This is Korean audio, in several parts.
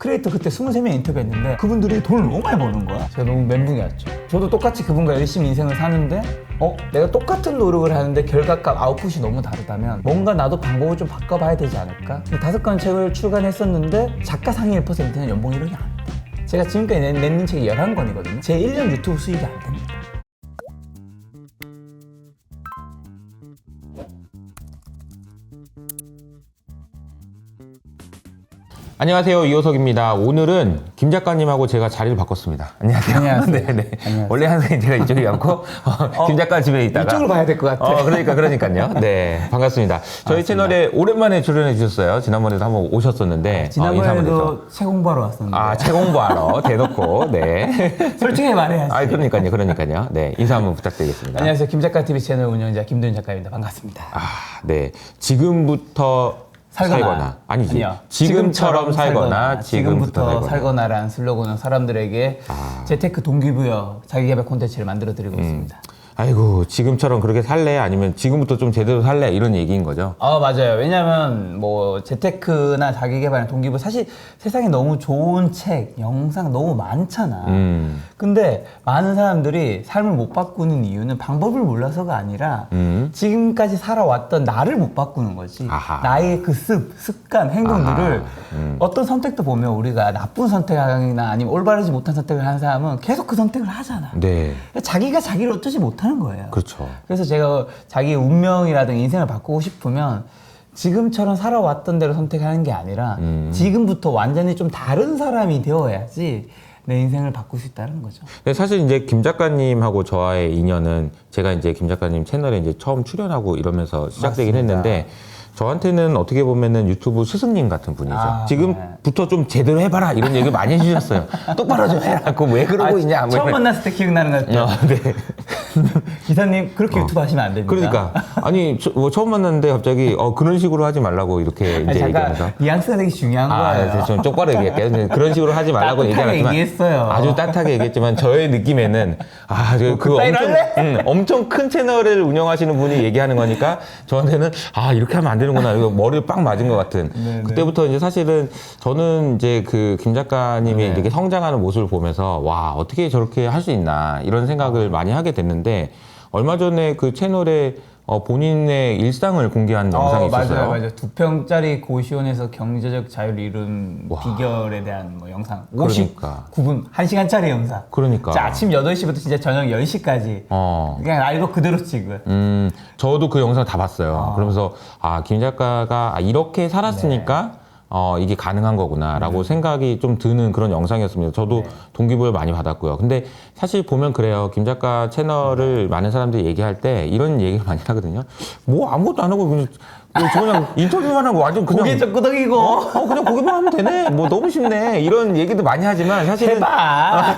크리에이터 그때 23명 인터뷰했는데 그분들이 돈을 너무 많이 버는 거야. 제가 너무 멘붕이 왔죠. 저도 똑같이 그분과 열심히 인생을 사는데 내가 똑같은 노력을 하는데 결과값 아웃풋이 너무 다르다면 뭔가 나도 방법을 좀 바꿔봐야 되지 않을까? 5권 책을 출간했었는데 작가 상위 1%는 연봉 1억이 안 돼. 제가 지금까지 낸 책이 11권이거든요. 제 1년 유튜브 수익이 안 됩니다. 안녕하세요, 이호석입니다. 오늘은 김 작가님하고 제가 자리를 바꿨습니다. 안녕하세요. 안녕하세요. 네네. 안녕하세요. 원래 항상 제가 이쪽에 앉고 김 작가 집에 있다가 이쪽으로 가야 될 것 같아. 그러니까요. 네, 반갑습니다. 저희 채널에 오랜만에 출연해 주셨어요. 지난번에도 한번 오셨었는데 인사 한번 해줘. 지난번에도 책 공부하러 왔었는데. 책 공부하러 대놓고 네. 솔직히 말해야지. 그러니까요. 네, 인사 한번 부탁드리겠습니다. 안녕하세요. 김작가 TV 채널 운영자 김도현 작가입니다. 반갑습니다. 네. 지금부터 살거나 아니지. 아니요. 지금처럼 살거나 지금부터 살거나라는 슬로건은 사람들에게 재테크 동기부여 자기개발 콘텐츠를 만들어 드리고 있습니다. 아이고, 지금처럼 그렇게 살래? 아니면 지금부터 좀 제대로 살래? 이런 얘기인 거죠? 맞아요. 왜냐면 뭐 재테크나 자기개발 동기부여 사실 세상에 너무 좋은 책, 영상 너무 많잖아. 근데 많은 사람들이 삶을 못 바꾸는 이유는 방법을 몰라서가 아니라 지금까지 살아왔던 나를 못 바꾸는 거지. 아하. 나의 그 습관, 행동들을 어떤 선택도 보면 우리가 나쁜 선택이나 아니면 올바르지 못한 선택을 하는 사람은 계속 그 선택을 하잖아. 네. 자기가 자기를 어쩌지 못하는 거예요. 그렇죠. 그래서 제가 자기의 운명이라든가 인생을 바꾸고 싶으면 지금처럼 살아왔던 대로 선택하는 게 아니라 지금부터 완전히 좀 다른 사람이 되어야지 내 인생을 바꿀 수 있다는 거죠. 근데 사실 이제 김 작가님하고 저와의 인연은 제가 이제 김 작가님 채널에 이제 처음 출연하고 이러면서 시작되긴 맞습니다. 했는데 저한테는 어떻게 보면은 유튜브 스승님 같은 분이죠. 지금부터 좀 제대로 해봐라 이런 얘기 많이 해주셨어요. 똑바로 좀 해라. 왜 그러고 있냐. 뭐 처음 만났을 때 기억나는 것 같아요. 네. 기사님 그렇게 유튜브 하시면 안 됩니다. 그러니까 아니 처음 만났는데 갑자기 그런 식으로 하지 말라고 이렇게 이제 얘기하면서 뉘앙스가 되게 중요한 거예요. 좀 똑바로 얘기할게요. 그런 식으로 하지 말라고 얘기하지만 얘기했어요. 아주 따뜻하게 얘기했지만 저의 느낌에는 그 엄청 큰 채널을 운영하시는 분이 얘기하는 거니까 저한테는 이렇게 하면 안 되는구나. 이거 머리를 빵 맞은 것 같은. 네네. 그때부터 이제 사실은 저는 이제 그 김 작가님이 네. 이렇게 성장하는 모습을 보면서 와 어떻게 저렇게 할 수 있나 이런 생각을 많이 하게 됐는데 얼마 전에 그 채널에 본인의 일상을 공개한 영상이 있었어요. 맞아요. 2평짜리 고시원에서 경제적 자유를 이룬 비결에 대한 뭐 영상. 그러니까. 59분, 1시간짜리 영상. 그러니까. 자, 아침 8시부터 진짜 저녁 10시까지. 그냥 알고 그대로 찍은. 저도 그 영상 다 봤어요. 그러면서 김 작가가 이렇게 살았으니까 이게 가능한 거구나라고 생각이 좀 드는 그런 영상이었습니다. 저도 동기부여 많이 받았고요. 근데 사실 보면 그래요. 김 작가 채널을 많은 사람들이 얘기할 때 이런 얘기를 많이 하거든요. 뭐 아무것도 안 하고 그냥 인터뷰만 하고 완전 그냥 고개 좀 끄덕이고. 그냥 고기만 하면 되네. 뭐 너무 쉽네. 이런 얘기도 많이 하지만 사실은 해봐.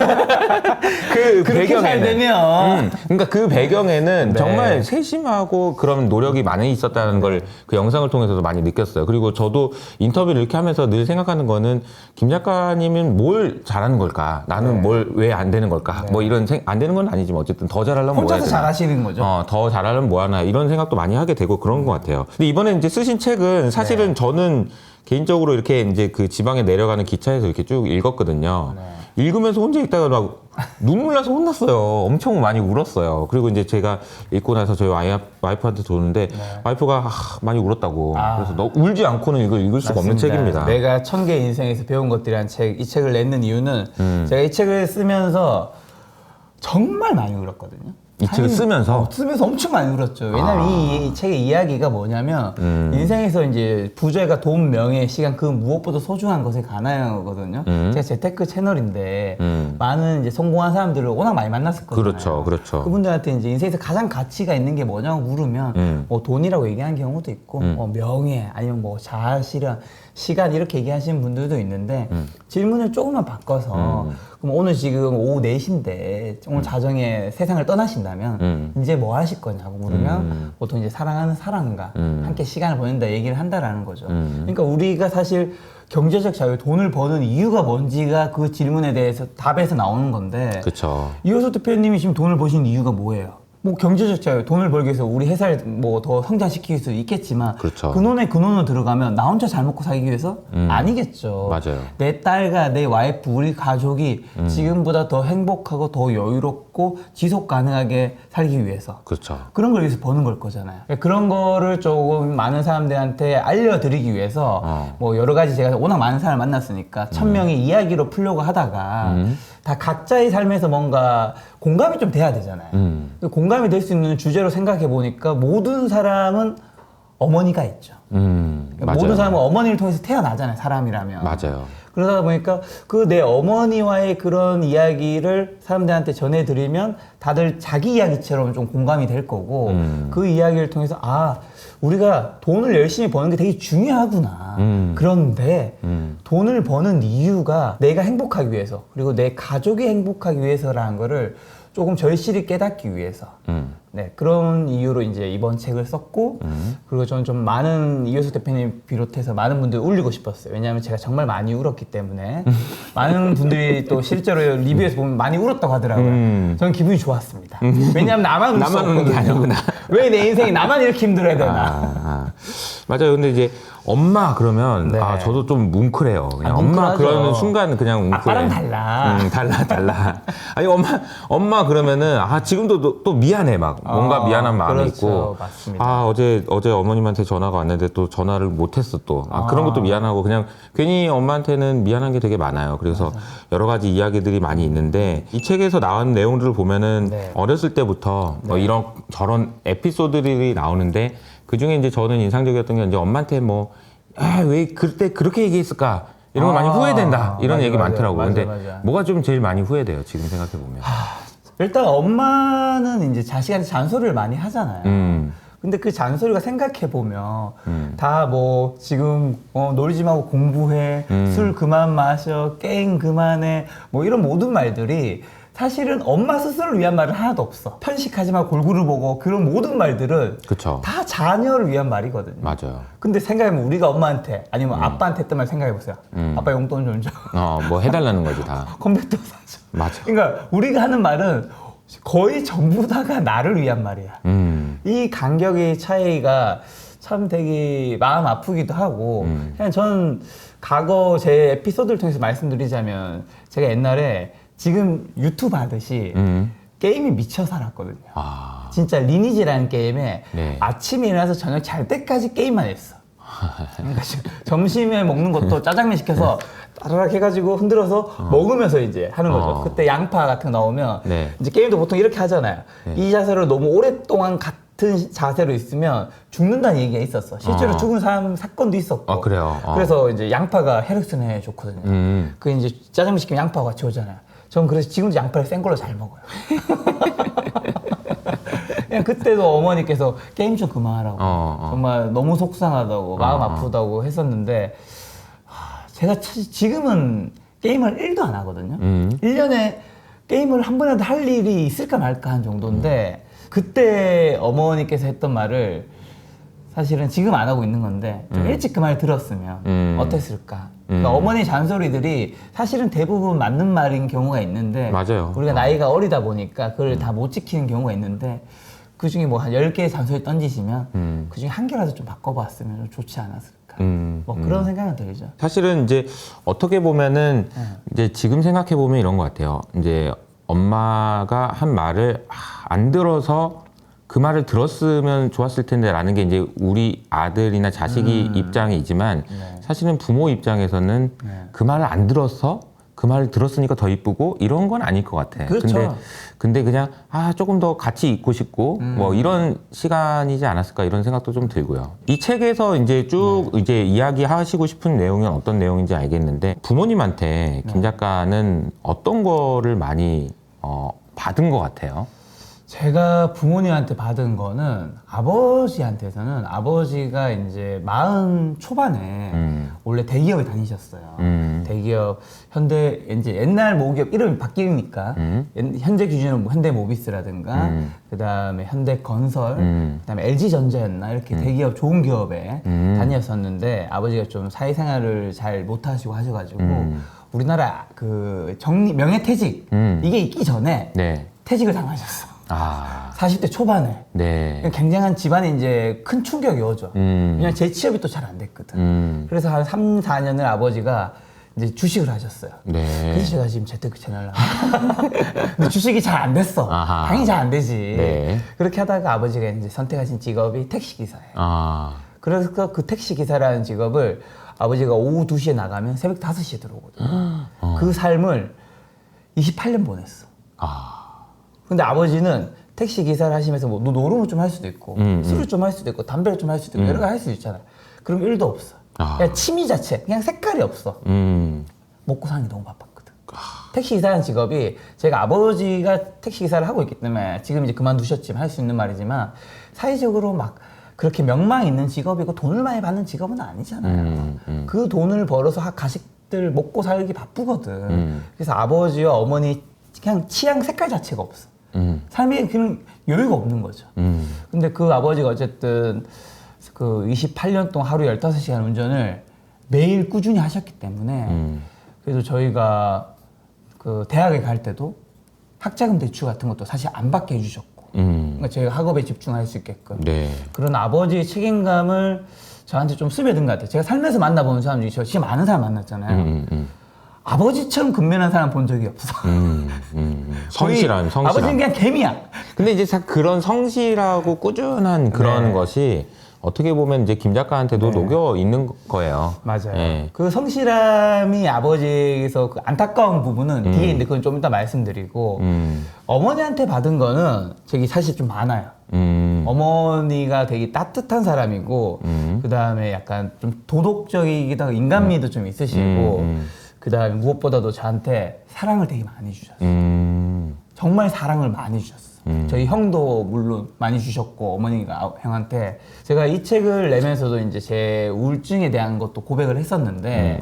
그 그렇게 잘 되면. 그러니까 그 배경에는 정말 세심하고 그런 노력이 많이 있었다는 걸 그 영상을 통해서도 많이 느꼈어요. 그리고 저도 인터뷰를 이렇게 하면서 늘 생각하는 거는 김 작가님은 뭘 잘하는 걸까? 나는 뭘 왜 안 되는 걸까? 뭐 이런 안 되는 건 아니지만 어쨌든 더 잘하려면 뭐 해야 혼자서 되나? 잘하시는 거죠. 더 잘하려면 뭐 하나 이런 생각도 많이 하게 되고 그런 것 같아요. 근데 이번에 이제 쓰신 책은 사실은 저는 개인적으로 이렇게 이제 그 지방에 내려가는 기차에서 이렇게 쭉 읽었거든요. 읽으면서 혼자 읽다가 막 눈물 나서 혼났어요. 엄청 많이 울었어요. 그리고 이제 제가 읽고 나서 저희 와이프한테 줬는데 와이프가 많이 울었다고. 그래서 너 울지 않고는 이걸 읽을 수가 없는 책입니다. 내가 1000개 인생에서 배운 것들이란 책, 이 책을 냈는 이유는 제가 이 책을 쓰면서 정말 많이 울었거든요. 이 책을 쓰면서? 쓰면서 엄청 많이 울었죠. 왜냐면 이 책의 이야기가 뭐냐면 인생에서 이제 부자가 돈, 명예, 시간 그 무엇보다 소중한 것에 관한 거거든요. 제가 재테크 채널인데 많은 이제 성공한 사람들을 워낙 많이 만났을 거잖아요. 그렇죠. 그분들한테 이제 인생에서 가장 가치가 있는 게 뭐냐고 물으면 뭐 돈이라고 얘기하는 경우도 있고 뭐 명예 아니면 뭐 자아실현 시간 이렇게 얘기하시는 분들도 있는데 질문을 조금만 바꿔서 그럼 오늘 지금 오후 4시인데 오늘 자정에 세상을 떠나신다면 이제 뭐 하실 거냐고 물으면 보통 이제 사랑하는 사람과 함께 시간을 보낸다 얘기를 한다라는 거죠. 그러니까 우리가 사실 경제적 자유, 돈을 버는 이유가 뭔지가 그 질문에 대해서 답에서 나오는 건데 그렇죠. 이호석 대표님이 지금 돈을 버시는 이유가 뭐예요? 뭐 경제적 자유, 돈을 벌기 위해서 우리 회사를 뭐 더 성장시키기 위해서 있겠지만 그렇죠. 근원으로 들어가면 나 혼자 잘 먹고 살기 위해서 아니겠죠. 맞아요. 내 딸과 내 와이프, 우리 가족이 지금보다 더 행복하고 더 여유롭고 지속 가능하게 살기 위해서 그렇죠. 그런 걸 위해서 버는 걸 거잖아요. 그런 거를 조금 많은 사람들한테 알려드리기 위해서 뭐 여러 가지 제가 워낙 많은 사람을 만났으니까 1000명의 이야기로 풀려고 하다가 다 각자의 삶에서 뭔가 공감이 좀 돼야 되잖아요. 공감이 될 수 있는 주제로 생각해 보니까 모든 사람은 어머니가 있죠. 맞아요. 모든 사람은 어머니를 통해서 태어나잖아요, 사람이라면. 맞아요. 그러다 보니까 그 내 어머니와의 그런 이야기를 사람들한테 전해드리면 다들 자기 이야기처럼 좀 공감이 될 거고 그 이야기를 통해서 아, 우리가 돈을 열심히 버는 게 되게 중요하구나. 그런데 돈을 버는 이유가 내가 행복하기 위해서 그리고 내 가족이 행복하기 위해서라는 거를 조금 절실히 깨닫기 위해서 네, 그런 이유로 이제 이번 책을 썼고 그리고 저는 좀 많은 이효석 대표님 비롯해서 많은 분들 울리고 싶었어요. 왜냐하면 제가 정말 많이 울었기 때문에 많은 분들이 또 실제로 리뷰에서 보면 많이 울었다고 하더라고요. 저는 기분이 좋았습니다. 왜냐하면 나만 울 수 나만 우는 게 없거든요. 아니구나. 왜 내 인생이 나만 이렇게 힘들어야 되나. 맞아요. 근데 이제 엄마 그러면 네. 저도 좀 뭉클해요. 그냥 엄마 뭉클하죠. 그러는 순간 그냥 뭉클해. 아빠랑 달라. 달라. 아니 엄마 그러면은 지금도 또 미안해 막 뭔가 미안한 마음이 그렇죠. 있고. 맞습니다. 어제 어머님한테 전화가 왔는데 또 전화를 못했어 또. 그런 것도 미안하고 그냥 괜히 엄마한테는 미안한 게 되게 많아요. 그래서 여러 가지 이야기들이 많이 있는데 이 책에서 나온 내용들을 보면은 네. 어렸을 때부터 뭐 이런 저런 에피소드들이 나오는데 그 중에 이제 저는 인상적이었던 게 이제 엄마한테 왜 그때 그렇게 얘기했을까 이런 거 많이 후회된다 이런 얘기 많더라고요. 근데 뭐가 좀 제일 많이 후회돼요 지금 생각해 보면. 일단 엄마는 이제 자식한테 잔소리를 많이 하잖아요. 근데 그 잔소리가 생각해 보면 다 뭐 지금 놀지 말고 공부해, 술 그만 마셔, 게임 그만해, 뭐 이런 모든 말들이 사실은 엄마 스스로를 위한 말은 하나도 없어. 편식하지 마, 골고루 보고 그런 모든 말들은 그쵸. 다 자녀를 위한 말이거든요. 맞아요. 근데 생각해보면 우리가 엄마한테 아니면 아빠한테 했던 말 생각해보세요. 아빠 용돈 좀 줘. 뭐 해달라는 거지 다. 컴퓨터 사줘. 맞아. 그러니까 우리가 하는 말은 거의 전부 다가 나를 위한 말이야. 이 간격의 차이가 참 되게 마음 아프기도 하고 그냥 저는 과거 제 에피소드를 통해서 말씀드리자면 제가 옛날에 지금 유튜브 하듯이 게임에 미쳐 살았거든요. 진짜 리니지라는 게임에 네. 아침에 일어나서 저녁 잘 때까지 게임만 했어. 그러니까 점심에 먹는 것도 짜장면 시켜서 따라락 해가지고 흔들어서 먹으면서 이제 하는 거죠. 그때 양파 같은 거 나오면 네. 이제 게임도 보통 이렇게 하잖아요. 이 자세로 너무 오랫동안 같은 자세로 있으면 죽는다는 얘기가 있었어. 실제로 죽은 사건도 있었고. 그래요. 그래서 이제 양파가 혈액순환에 좋거든요. 그 이제 짜장면 시키면 양파가 같이 오잖아요. 전 그래서 지금도 양파를 센 걸로 잘 먹어요. 그냥 그때도 어머니께서 게임 좀 그만하라고 정말 너무 속상하다고 마음 아프다고 했었는데 제가 지금은 게임을 1도 안 하거든요. 1년에 게임을 한 번이라도 할 일이 있을까 말까 한 정도인데 그때 어머니께서 했던 말을 사실은 지금 안 하고 있는 건데 좀 일찍 그 말 들었으면 어땠을까. 그러니까 어머니 잔소리들이 사실은 대부분 맞는 말인 경우가 있는데 맞아요. 우리가 나이가 어리다 보니까 그걸 다 못 지키는 경우가 있는데 그 중에 뭐 한 10개의 잔소리 던지시면 그 중에 한 개라도 좀 바꿔봤으면 좀 좋지 않았을까. 뭐 그런 생각은 들죠. 사실은 이제 어떻게 보면은 이제 지금 생각해 보면 이런 것 같아요. 이제 엄마가 한 말을 안 들어서 그 말을 들었으면 좋았을 텐데 라는 게 이제 우리 아들이나 자식이 입장이지만 사실은 부모 입장에서는 그 말을 안 들어서 그 말을 들었으니까 더 이쁘고 이런 건 아닐 것 같아. 그렇죠. 근데 그냥 조금 더 같이 있고 싶고 뭐 이런 시간이지 않았을까 이런 생각도 좀 들고요. 이 책에서 이제 쭉 이제 이야기하시고 싶은 내용은 어떤 내용인지 알겠는데 부모님한테 김 작가는 어떤 거를 많이 받은 것 같아요? 제가 부모님한테 받은 거는 아버지한테서는 아버지가 이제 40 초반에 원래 대기업에 다니셨어요. 대기업 현대 이제 옛날 모기업 이름이 바뀌니까 현재 기준으로 뭐 현대모비스라든가 그다음에 현대건설 그다음에 LG전자였나 이렇게 대기업 좋은 기업에 다녔었는데 아버지가 좀 사회생활을 잘 못하시고 하셔가지고 우리나라 그 명예퇴직 이게 있기 전에 퇴직을 당하셨어. 아. 40대 초반에. 네. 굉장한 집안에 이제 큰 충격이 오죠. 왜냐면 제 취업이 또 잘 안 됐거든. 그래서 한 3, 4년을 아버지가 이제 주식을 하셨어요. 네. 그래서 제가 지금 재테크 채널을 하고. 근데 주식이 잘 안 됐어. 아하. 당연히 잘 안 되지. 네. 그렇게 하다가 아버지가 이제 선택하신 직업이 택시기사예요. 아. 그래서 그 택시기사라는 직업을 아버지가 오후 2시에 나가면 새벽 5시에 들어오거든요. 그 삶을 28년 보냈어. 아. 근데 아버지는 택시 기사를 하시면서 뭐 노름을 좀 할 수도 있고 술을 좀 할 수도 있고 담배를 좀 할 수도 있고 여러 가지 할 수도 있잖아요. 그럼 일도 없어. 아. 그냥 취미 자체, 그냥 색깔이 없어. 먹고 사는 게 너무 바빴거든. 택시 기사라는 직업이 제가 아버지가 택시 기사를 하고 있기 때문에 지금 이제 그만두셨지만 할 수 있는 말이지만 사회적으로 막 그렇게 명망 있는 직업이고 돈을 많이 받는 직업은 아니잖아요. 그 돈을 벌어서 가식들 먹고 살기 바쁘거든. 그래서 아버지와 어머니 그냥 취향 색깔 자체가 없어. 삶에 그냥 여유가 없는 거죠. 근데 그 아버지가 어쨌든 그 28년 동안 하루 15시간 운전을 매일 꾸준히 하셨기 때문에 그래도 저희가 그 대학에 갈 때도 학자금 대출 같은 것도 사실 안 받게 해주셨고 그러니까 저희가 학업에 집중할 수 있게끔 네. 그런 아버지의 책임감을 저한테 좀 스며든 것 같아요. 제가 살면서 만나보는 사람 중에 저 진짜 많은 사람 만났잖아요. 아버지처럼 근면한 사람 본 적이 없어. 성실한. 아버지는 그냥 개미야. 근데 이제 그런 성실하고 꾸준한 그런 네. 것이 어떻게 보면 이제 김 작가한테도 네. 녹여 있는 거예요. 맞아요. 예. 그 성실함이 아버지에서 그 안타까운 부분은 뒤에 있는데 그건 좀 이따 말씀드리고 어머니한테 받은 거는 저기 사실 좀 많아요. 어머니가 되게 따뜻한 사람이고 그 다음에 약간 좀 도덕적이기도 하고 인간미도 좀 있으시고 그 다음에 무엇보다도 저한테 사랑을 되게 많이 주셨어요. 정말 사랑을 많이 주셨어요. 저희 형도 물론 많이 주셨고 어머니가 형한테 제가 이 책을 내면서도 이제 제 우울증에 대한 것도 고백을 했었는데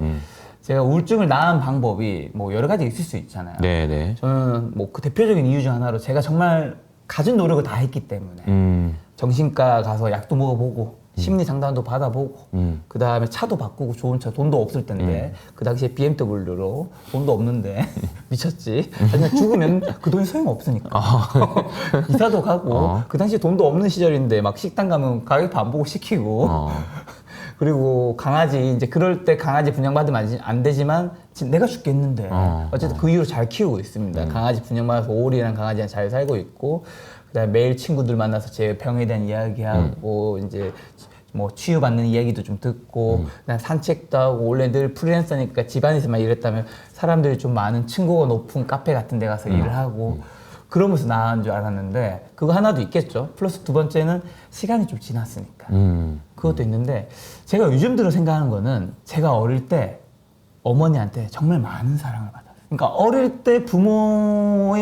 제가 우울증을 낳은 방법이 뭐 여러 가지 있을 수 있잖아요. 네네. 저는 뭐 그 대표적인 이유 중 하나로 제가 정말 가진 노력을 다 했기 때문에 정신과 가서 약도 먹어보고 심리 상담도 받아보고 그 다음에 차도 바꾸고 좋은 차 돈도 없을 텐데 그 당시에 BMW로 돈도 없는데 미쳤지. 하지만 죽으면 그 돈이 소용 없으니까 이사도 가고 그 당시에 돈도 없는 시절인데 막 식당 가면 가격도 안 보고 시키고 그리고 강아지 이제 그럴 때 강아지 분양받으면 안 되지만 내가 죽겠는데 어쨌든 그 이후로 잘 키우고 있습니다. 강아지 분양받아서 오리랑 강아지랑 잘 살고 있고 그다음에 매일 친구들 만나서 제 병에 대한 이야기하고 이제 뭐 치유받는 이야기도 좀 듣고 그다음 산책도 하고 원래 늘 프리랜서니까 집안에서만 일했다면 사람들이 좀 많은 층고가 높은 카페 같은 데 가서 일을 하고 그러면서 나은 줄 알았는데 그거 하나도 있겠죠. 플러스 두 번째는 시간이 좀 지났으니까 그것도 있는데 제가 요즘 들어 생각하는 거는 제가 어릴 때 어머니한테 정말 많은 사랑을 받았어요. 그러니까 어릴 때 부모가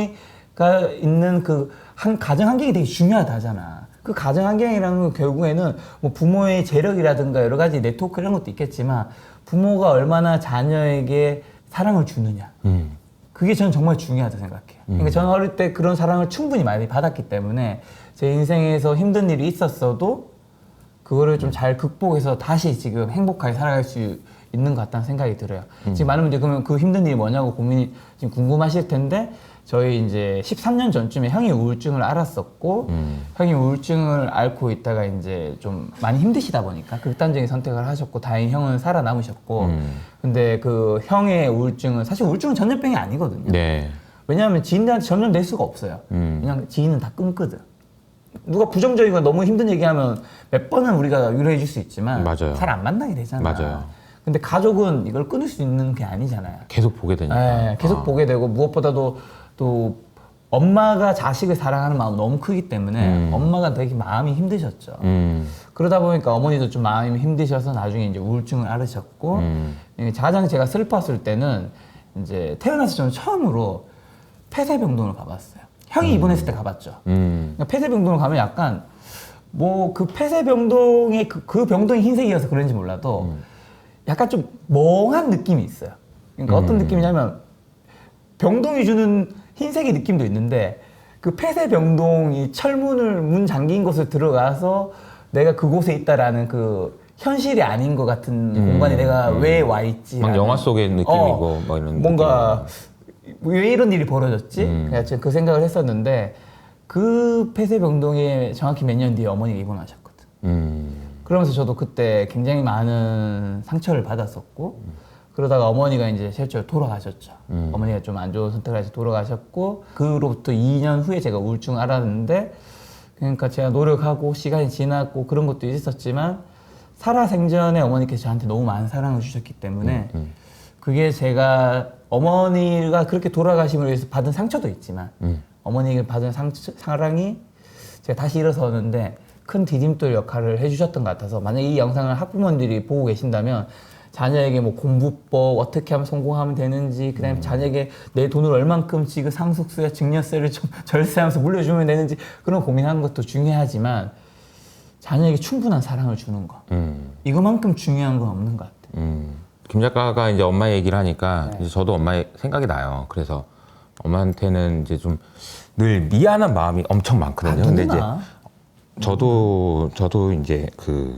있는 그 한 가정 환경이 되게 중요하다 하잖아. 그 가정 환경이라는 건 결국에는 뭐 부모의 재력이라든가 여러 가지 네트워크 이런 것도 있겠지만 부모가 얼마나 자녀에게 사랑을 주느냐. 그게 저는 정말 중요하다고 생각해요. 그러니까 저는 어릴 때 그런 사랑을 충분히 많이 받았기 때문에 제 인생에서 힘든 일이 있었어도 그거를 좀 잘 극복해서 다시 지금 행복하게 살아갈 수 있는 것 같다는 생각이 들어요. 지금 많은 분들이 그러면 그 힘든 일이 뭐냐고 고민이 지금 궁금하실 텐데 저희 이제 13년 전쯤에 형이 우울증을 알았었고 형이 우울증을 앓고 있다가 이제 좀 많이 힘드시다 보니까 극단적인 선택을 하셨고 다행히 형은 살아남으셨고 근데 그 형의 우울증은 사실 우울증은 전염병이 아니거든요. 네. 왜냐하면 지인들한테 전염될 수가 없어요. 그냥 지인은 다 끊거든. 누가 부정적이거나 너무 힘든 얘기하면 몇 번은 우리가 위로해 줄 수 있지만 맞아요. 잘 안 만나게 되잖아. 맞아요. 근데 가족은 이걸 끊을 수 있는 게 아니잖아요. 계속 보게 되니까. 네, 계속 보게 되고 무엇보다도 또 엄마가 자식을 사랑하는 마음이 너무 크기 때문에 엄마가 되게 마음이 힘드셨죠. 그러다 보니까 어머니도 좀 마음이 힘드셔서 나중에 이제 우울증을 앓으셨고 가장 제가 슬펐을 때는 이제 태어나서 저는 처음으로 폐쇄병동을 가봤어요. 형이 입원했을 때 가봤죠. 그러니까 폐쇄병동을 가면 약간 뭐 그 폐쇄병동의 그 병동이 흰색이어서 그런지 몰라도 약간 좀 멍한 느낌이 있어요. 그러니까 어떤 느낌이냐면 병동이 주는 흰색의 느낌도 있는데 그 폐쇄병동이 철문을 문 잠긴 곳을 들어가서 내가 그곳에 있다라는 그 현실이 아닌 것 같은 공간에 내가 왜 와 있지? 막 영화 속의 느낌이고 막 이런 뭔가 왜 이런 일이 벌어졌지? 그냥 그 생각을 했었는데 그 폐쇄병동에 정확히 몇 년 뒤에 어머니가 입원하셨거든. 그러면서 저도 그때 굉장히 많은 상처를 받았었고 그러다가 어머니가 이제 실제로 돌아가셨죠. 어머니가 좀 안 좋은 선택을 해서 돌아가셨고 그로부터 2년 후에 제가 우울증 알았는데 그러니까 제가 노력하고 시간이 지났고 그런 것도 있었지만 살아생전에 어머니께서 저한테 너무 많은 사랑을 주셨기 때문에 그게 제가 어머니가 그렇게 돌아가심으로 해서 받은 상처도 있지만 어머니가 받은 사랑이 제가 다시 일어서는데 큰 디딤돌 역할을 해주셨던 것 같아서 만약에 이 영상을 학부모님들이 보고 계신다면 자녀에게 뭐 공부법 어떻게 하면 성공하면 되는지 그다음에 자녀에게 내 돈을 얼만큼 지금 상속세와 증여세를 좀 절세하면서 물려주면 되는지 그런 고민하는 것도 중요하지만 자녀에게 충분한 사랑을 주는 거 이거만큼 중요한 건 없는 것 같아요. 김 작가가 이제 엄마 얘기를 하니까 네. 이제 저도 엄마의 생각이 나요. 그래서 엄마한테는 이제 좀 늘 미안한 마음이 엄청 많거든요. 근데 이제 저도 이제 그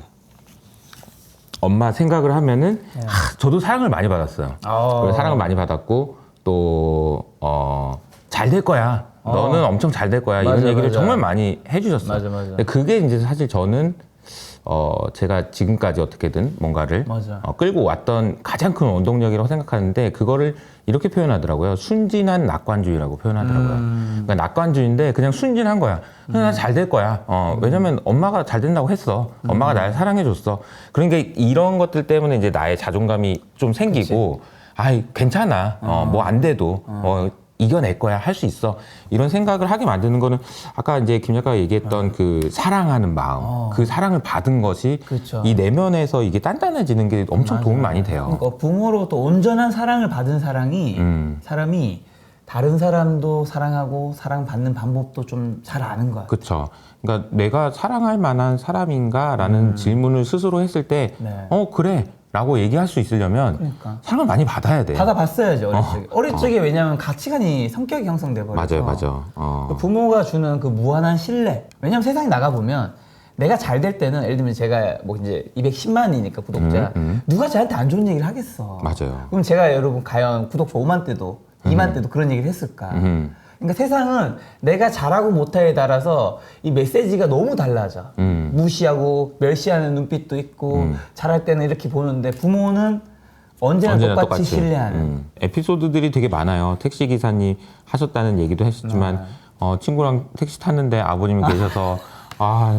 엄마 생각을 하면은 저도 사랑을 많이 받았어요. 그리고 사랑을 많이 받았고 또 잘 될 거야. 너는 엄청 잘 될 거야. 맞아, 이런 얘기를 맞아. 정말 많이 해주셨어요. 맞아. 근데 그게 이제 사실 저는 제가 지금까지 어떻게든 뭔가를 맞아. 끌고 왔던 가장 큰 원동력이라고 생각하는데 그거를 이렇게 표현하더라고요. 순진한 낙관주의라고 표현하더라고요. 그러니까 낙관주의인데 그냥 순진한 거야. 그냥 잘 될 거야. 왜냐면 엄마가 잘 된다고 했어. 엄마가 날 사랑해줬어. 그러니까 이런 것들 때문에 이제 나의 자존감이 좀 생기고 아이 괜찮아. 뭐 안 돼도 이겨낼 거야. 할 수 있어. 이런 생각을 하게 만드는 거는 아까 이제 김 작가가 얘기했던 그 사랑하는 마음, 그 사랑을 받은 것이 그렇죠. 이 내면에서 이게 단단해지는 게 엄청 도움이 많이 돼요. 그러니까 부모로부터 온전한 사랑을 받은 사람이 다른 사람도 사랑하고 사랑받는 방법도 좀 잘 아는 거야. 그렇죠. 그러니까 내가 사랑할 만한 사람인가라는 질문을 스스로 했을 때, 네. 그래. 라고 얘기할 수 있으려면 그러니까. 사랑을 많이 받아야 돼. 받아봤어야죠, 어릴 적에. 어릴 적에 왜냐면 가치관이 성격이 형성돼 버려서. 맞아요. 그 부모가 주는 그 무한한 신뢰. 왜냐면 세상에 나가보면 내가 잘 될 때는 예를 들면 제가 뭐 이제 210만이니까 구독자. 누가 저한테 안 좋은 얘기를 하겠어. 맞아요. 그럼 제가 여러분 과연 구독자 5만 때도 2만 때도 그런 얘기를 했을까? 그러니까 세상은 내가 잘하고 못하에 따라서 이 메시지가 너무 달라져. 무시하고 멸시하는 눈빛도 있고 잘할 때는 이렇게 보는데 부모는 언제나 똑같이 신뢰하는. 에피소드들이 되게 많아요. 택시 기사님 하셨다는 얘기도 하셨지만 친구랑 택시 탔는데 아버님이 계셔서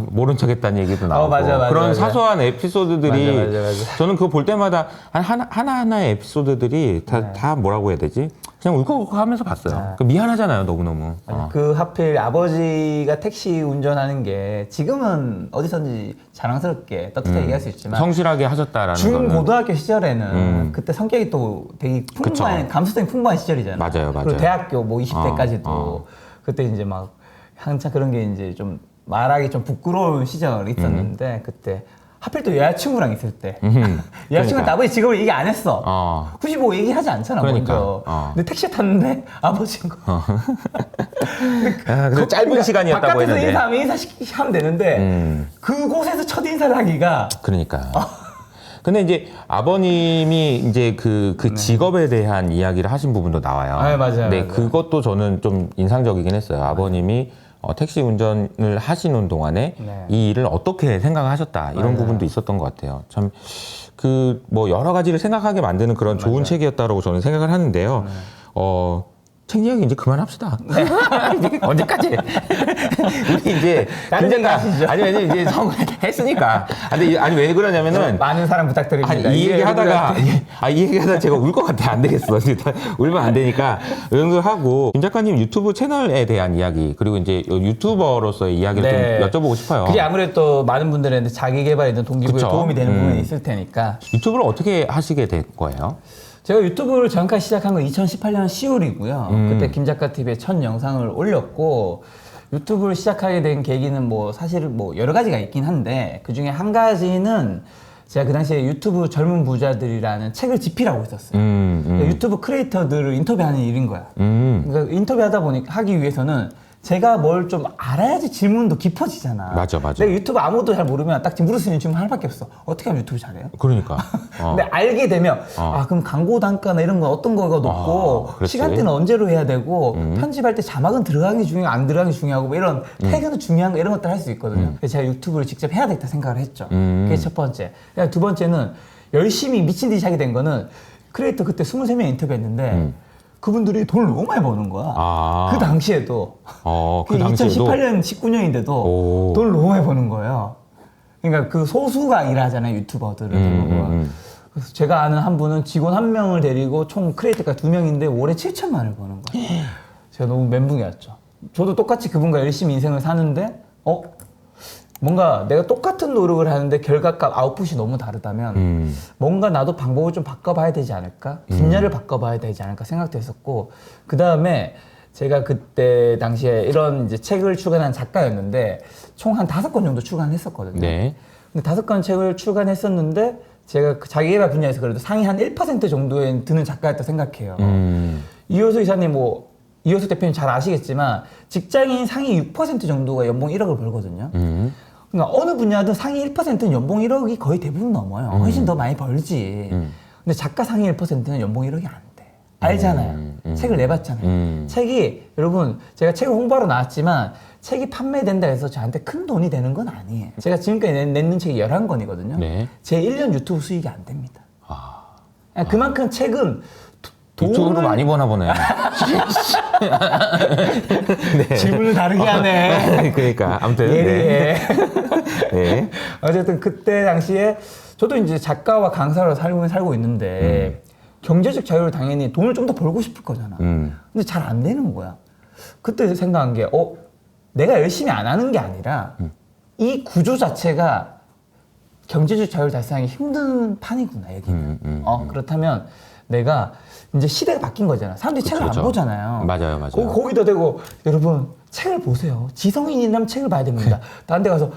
모른 척했다는 얘기도 나오고 맞아, 그런 맞아. 사소한 에피소드들이 맞아. 저는 그거 볼 때마다 하나하나의 에피소드들이 다 뭐라고 해야 되지? 그냥 울컥울컥 하면서 봤어요. 그러니까 미안하잖아요, 너무너무. 그 하필 아버지가 택시 운전하는 게 지금은 어디선지 자랑스럽게 떳떳하게 얘기할 수 있지만 성실하게 하셨다라는 거는. 중고등학교 시절에는 그때 성격이 또 되게 풍부한 감수성이 풍부한 시절이잖아요. 맞아요. 그리고 대학교 뭐 20대까지도 그때 이제 막 한참 그런 게 이제 좀 말하기 좀 부끄러운 시절이 있었는데 그때 하필 또 여자친구랑 있을 때 여자친구한테 아버지 직업을 얘기 안 했어. 굳이 뭐 얘기하지 않잖아. 그러니까. 먼저. 근데 택시 탔는데 아버지가 그 짧은 시간이었다고 바깥에서 했는데. 인사하면 되는데 그곳에서 첫 인사를 하기가 그러니까. 근데 이제 아버님이 이제 그 직업에 대한 이야기를 하신 부분도 나와요. 맞아요. 네, 맞아요. 그것도 저는 좀 인상적이긴 했어요. 아버님이 택시 운전을 하시는 동안에 이 일을 어떻게 생각하셨다 이런 부분도 있었던 것 같아요. 참 그 뭐 여러 가지를 생각하게 만드는 그런 좋은 책이었다라고 저는 생각을 하는데요. 책 이야기 이제 그만합시다. 언제까지? 우리 이제 김작가 아니 왜냐면 이제 성공했으니까. 아니 왜 그러냐면은 많은 사랑 부탁드립니다. 이 얘기하다가 이 얘기하다 제가 울 것 같아. 안 되겠어. 울면 안 되니까 이런 걸 하고 김 작가님 유튜브 채널에 대한 이야기 그리고 이제 유튜버로서의 이야기를 좀 여쭤보고 싶어요. 그게 아무래도 많은 분들한테 자기 개발에 있는 동기부여에 도움이 되는 부분이 있을 테니까. 유튜브를 어떻게 하시게 된 거예요? 제가 유튜브를 잠깐 시작한 건 2018년 10월이고요. 그때 김작가 TV에 첫 영상을 올렸고 유튜브를 시작하게 된 계기는 뭐 사실 뭐 여러 가지가 있긴 한데 그 중에 한 가지는 제가 그 당시에 유튜브 젊은 부자들이라는 책을 집필하고 있었어요. 그러니까 유튜브 크리에이터들을 인터뷰하는 일인 거야. 그러니까 인터뷰하다 보니까 하기 위해서는 제가 뭘 좀 알아야지 질문도 깊어지잖아. 맞아. 내가 유튜브 아무것도 잘 모르면 딱 지금 물을 수 있는 질문 하나밖에 없어. 어떻게 하면 유튜브 잘해요? 그러니까. 근데 알게 되면 그럼 광고 단가나 이런 건 어떤 거가 높고 그렇지. 시간대는 언제로 해야 되고 편집할 때 자막은 들어가는 게 중요하고 안 들어가는 게 중요하고 뭐 이런 태그는 중요한 거 이런 것들 할 수 있거든요. 그래서 제가 유튜브를 직접 해야 되겠다 생각을 했죠. 그게 첫 번째. 그냥 두 번째는 열심히 미친 듯이 하게 된 거는 크리에이터 그때 23명 인터뷰했는데 그분들이 돈을 너무 많이 버는 거야. 그 당시에도. 그 당시에도 2018년, 19년인데도 돈을 너무 많이 버는 거예요. 그러니까 그 소수가 일하잖아요, 유튜버들은 대부분. 그래서 제가 아는 한 분은 직원 1명을 데리고 총 크리에이터가 2명인데 월에 7천만 원을 버는 거예요. 제가 너무 멘붕이 왔죠. 저도 똑같이 그분과 열심히 인생을 사는데, 뭔가 내가 똑같은 노력을 하는데 결과값 아웃풋이 너무 다르다면 뭔가 나도 방법을 좀 바꿔봐야 되지 않을까? 분야를 바꿔봐야 되지 않을까 생각도 했었고 그 다음에 제가 그때 당시에 이런 이제 책을 출간한 작가였는데 총 한 5권 정도 출간했었거든요. 네. 근데 5권 책을 출간했었는데 제가 그 자기개발 분야에서 그래도 상위 한 1% 정도에 드는 작가였다 생각해요. 이효수 이사님 이효수 대표님 잘 아시겠지만 직장인 상위 6% 정도가 연봉 1억을 벌거든요. 그러니까 어느 분야든 상위 1%는 연봉 1억이 거의 대부분 넘어요. 훨씬 더 많이 벌지. 근데 작가 상위 1%는 연봉 1억이 안 돼. 알잖아요. 책을 내봤잖아요. 책이 여러분 제가 책을 홍보하러 나왔지만 책이 판매된다 해서 저한테 큰 돈이 되는 건 아니에요. 제가 지금까지 냈는 책이 11권이거든요. 네. 제 1년 유튜브 수익이 안 됩니다. 그만큼 책은 이쪽으로 많이 버나 보네. 네. 질문을 다르게 하네. 그러니까 아무튼 예리해. 네. 어쨌든 그때 당시에 저도 이제 작가와 강사로 살고 있는데 경제적 자유를 당연히 돈을 좀 더 벌고 싶을 거잖아. 근데 잘 안 되는 거야. 그때 생각한 게 내가 열심히 안 하는 게 아니라 이 구조 자체가 경제적 자유를 달성하기 힘든 판이구나 여기는. 그렇다면 내가 이제 시대가 바뀐 거잖아. 사람들이 책을 그렇죠. 안 보잖아요. 맞아요. 거기다 대고 여러분 책을 보세요. 지성인이라면 책을 봐야 됩니다. 다른 데 가서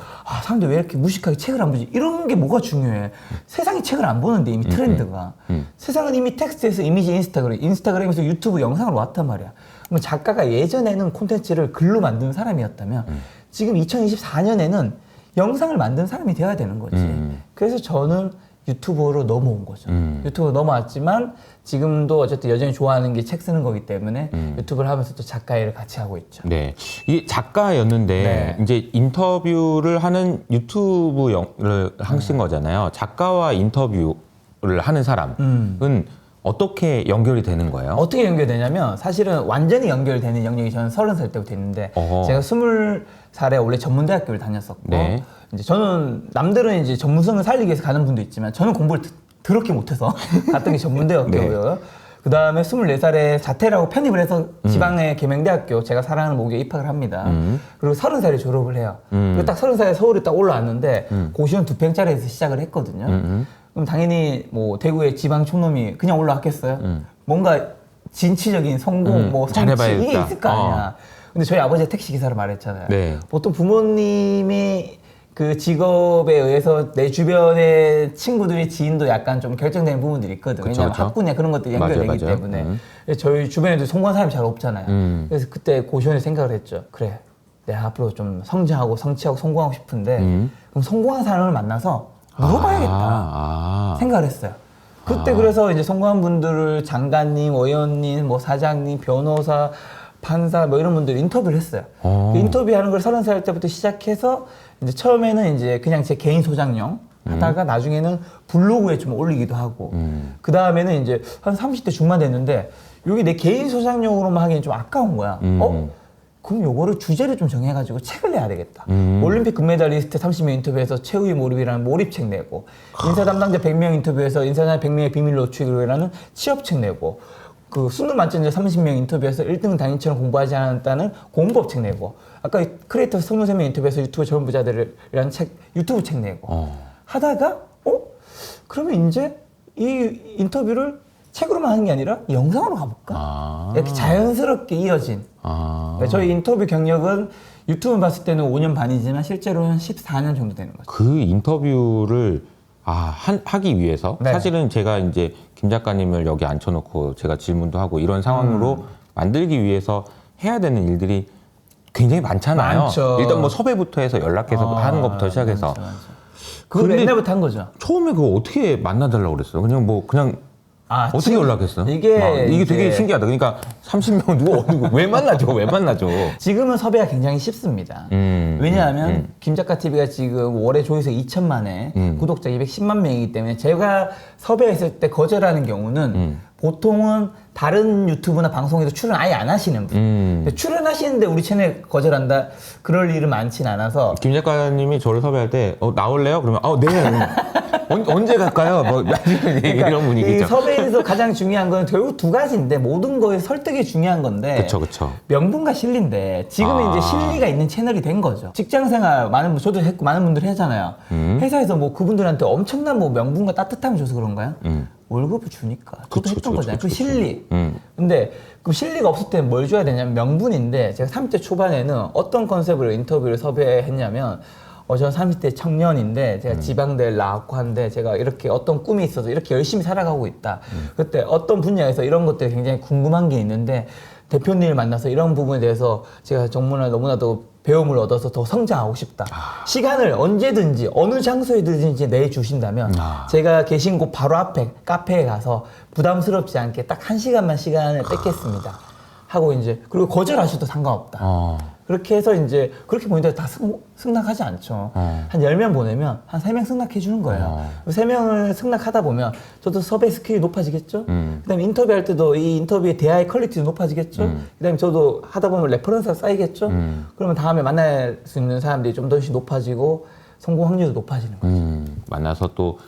사람들이 왜 이렇게 무식하게 책을 안 보지? 이런 게 뭐가 중요해? 세상이 책을 안 보는데 이미 트렌드가. 세상은 이미 텍스트에서 이미지 인스타그램에서 유튜브 영상으로 왔단 말이야. 그럼 작가가 예전에는 콘텐츠를 글로 만든 사람이었다면 지금 2024년에는 영상을 만든 사람이 되어야 되는 거지. 그래서 저는 유튜버로 넘어온 거죠. 유튜버로 넘어왔지만 지금도 어쨌든 여전히 좋아하는 게 책 쓰는 거기 때문에 유튜브를 하면서 또 작가 일을 같이 하고 있죠. 네. 이게 작가였는데 이제 인터뷰를 하는 유튜브를 하신 거잖아요. 작가와 인터뷰를 하는 사람은 어떻게 연결이 되는 거예요? 어떻게 연결되냐면 사실은 완전히 연결되는 영역이 저는 30살 때부터 있는데 제가 20살에 원래 전문대학교를 다녔었고 네. 이제 저는 남들은 이제 전문성을 살리기 위해서 가는 분도 있지만 저는 공부를 더럽게 못해서 갔던 게 전문대학교고요. 네. 그 다음에 24살에 자퇴라고 편입을 해서 지방의 계명대학교 제가 사랑하는 모교에 입학을 합니다. 그리고 30살에 졸업을 해요. 그리고 딱 30살에 서울에 딱 올라왔는데 고시원 2평짜리에서 시작을 했거든요. 그럼 당연히 뭐 대구의 지방 촌놈이 그냥 올라왔겠어요? 뭔가 진취적인 성공, 뭐 성취 잘해봐야겠다. 이게 있을 거 아니야. 근데 저희 아버지가 택시기사를 말했잖아요. 네. 보통 부모님이 그 직업에 의해서 내 주변의 친구들의 지인도 약간 좀 결정되는 부분들이 있거든. 그쵸, 왜냐면 그쵸. 학군이나 그런 것들이 연결되기 맞아요. 때문에. 저희 주변에도 성공한 사람이 잘 없잖아요. 그래서 그때 고시원에 생각을 했죠. 그래, 내가 앞으로 좀 성장하고 성취하고 성공하고 싶은데 그럼 성공한 사람을 만나서 물어봐야겠다 생각을 했어요. 그때 그래서 이제 성공한 분들을 장관님, 의원님, 뭐 사장님, 변호사, 판사 뭐 이런 분들 인터뷰를 했어요. 그 인터뷰하는 걸 30살 때부터 시작해서 이제 처음에는 이제 그냥 제 개인 소장용 하다가 나중에는 블로그에 좀 올리기도 하고 그 다음에는 이제 한 30대 중반 됐는데 여기 내 개인 소장용으로만 하기엔 좀 아까운 거야. 그럼 요거를 주제를 좀 정해가지고 책을 내야 되겠다. 올림픽 금메달리스트 30명 인터뷰에서 최후의 몰입이라는 몰입책 내고 인사 담당자 100명 인터뷰에서 인사나 100명의 비밀 노출이라는 취업책 내고 그 수능 만점자 30명 인터뷰에서 1등은 당연처럼 공부하지 않았다는 공부업책 내고 아까 크리에이터 23명 인터뷰에서 유튜브 젊은 부자들이라는 책 유튜브 책 내고 하다가 그러면 이제 이 인터뷰를 책으로만 하는 게 아니라 영상으로 가볼까? 이렇게 자연스럽게 이어진 저희 인터뷰 경력은 유튜브 봤을 때는 5년 반이지만 실제로는 14년 정도 되는 거죠. 그 인터뷰를 하기 위해서 네. 사실은 제가 이제 김 작가님을 여기 앉혀놓고 제가 질문도 하고 이런 상황으로 만들기 위해서 해야 되는 일들이 굉장히 많잖아요. 많죠. 일단 뭐 섭외부터 해서 연락해서 하는 것부터 시작해서. 그걸 근데 옛날부터 한 거죠. 처음에 그거 어떻게 만나달라고 그랬어요? 그냥 어떻게 지금 연락했어? 이게 이게 되게 이제 신기하다. 그러니까 30명 누구 어느 왜 만나죠? 왜 만나죠? 지금은 섭외가 굉장히 쉽습니다. 왜냐하면 김작가 TV가 지금 월에 조회수 2천만에 구독자 210만 명이기 때문에 제가 섭외했을 때 거절하는 경우는 보통은 다른 유튜브나 방송에도 출연 아예 안 하시는 분. 근데 출연하시는데 우리 채널 거절한다? 그럴 일은 많진 않아서. 김 작가님이 저를 섭외할 때 나올래요? 그러면 네. 언제 갈까요? 뭐 이런 분위기죠. 이 섭외에서 가장 중요한 건 결국 두 가지인데 모든 거에 설득이 중요한 건데. 그쵸. 명분과 실리인데 지금은 이제 실리가 있는 채널이 된 거죠. 직장생활 저도 했고 많은 분들이 하잖아요. 회사에서 뭐 그분들한테 엄청난 뭐 명분과 따뜻함을 줘서 그런가요? 월급을 주니까. 저도 했던 거잖아요. 그 실리. 근데 그 실리가 없을 때는 뭘 줘야 되냐면 명분인데 제가 30대 초반에는 어떤 컨셉으로 인터뷰를 섭외했냐면 저는 30대 청년인데 제가 지방대를 나왔고 한데 제가 이렇게 어떤 꿈이 있어서 이렇게 열심히 살아가고 있다. 그때 어떤 분야에서 이런 것들이 굉장히 궁금한 게 있는데 대표님을 만나서 이런 부분에 대해서 제가 정말 너무나도 배움을 얻어서 더 성장하고 싶다. 시간을 언제든지 어느 장소에든지 내주신다면 제가 계신 곳 바로 앞에 카페에 가서 부담스럽지 않게 딱 1시간만 시간을 뺏겠습니다. 하고 이제 그리고 거절하셔도 상관없다. 그렇게 해서 이제 그렇게 보니까 다 승낙하지 않죠. 한 10명 보내면 한 3명 승낙해 주는 거예요. 3명을 승낙하다 보면 저도 섭외 스킬이 높아지겠죠. 그다음에 인터뷰할 때도 이 인터뷰의 대화의 퀄리티도 높아지겠죠. 그다음에 저도 하다 보면 레퍼런스가 쌓이겠죠. 그러면 다음에 만날 수 있는 사람들이 좀 더 높아지고 성공 확률도 높아지는 거죠. 만나서 또